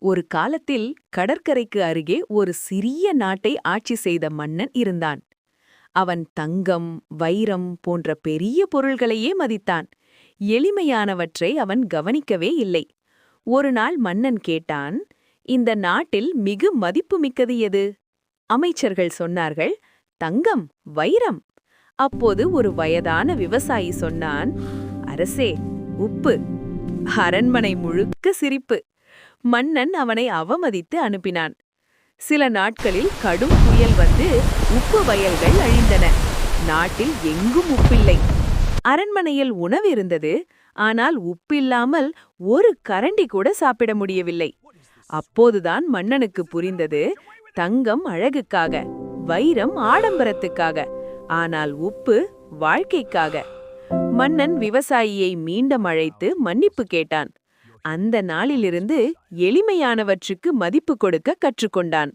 ஒரு காலத்தில் கடற்கரைக்கு அருகே ஒரு சிறிய நாட்டை ஆட்சி செய்த மன்னன் இருந்தான். அவன் தங்கம், வைரம் போன்ற பெரிய பொருள்களையே மதித்தான். எளிமையானவற்றை அவன் கவனிக்கவே இல்லை. ஒரு நாள் மன்னன் கேட்டான், இந்த நாட்டில் மிகு மதிப்புமிக்கது எது? அமைச்சர்கள் சொன்னார்கள், தங்கம், வைரம். அப்போது ஒரு வயதான விவசாயி சொன்னான், அரசே, உப்பு. அரண்மனை முழுக்க சிரிப்பு. மன்னன் அவனை அவமதித்து அனுப்பினான். சில நாட்களில் கடும் புயல் வந்து உப்பு வயல்கள் அழிந்தன. நாட்டில் எங்கும் உப்பில்லை. அரண்மனையில் உணவு இருந்தது, ஆனால் உப்பில்லாமல் ஒரு கரண்டி கூட சாப்பிட முடியவில்லை. அப்போதுதான் மன்னனுக்கு புரிந்தது, தங்கம் அழகுக்காக, வைரம் ஆடம்பரத்துக்காக, ஆனால் உப்பு வாழ்க்கைக்காக. மன்னன் விவசாயியை மீண்டும் அழைத்து மன்னிப்பு கேட்டான். அந்த நாளிலிருந்து எளிமையானவற்றுக்கு மதிப்பு கொடுக்க கற்றுக்கொண்டான்.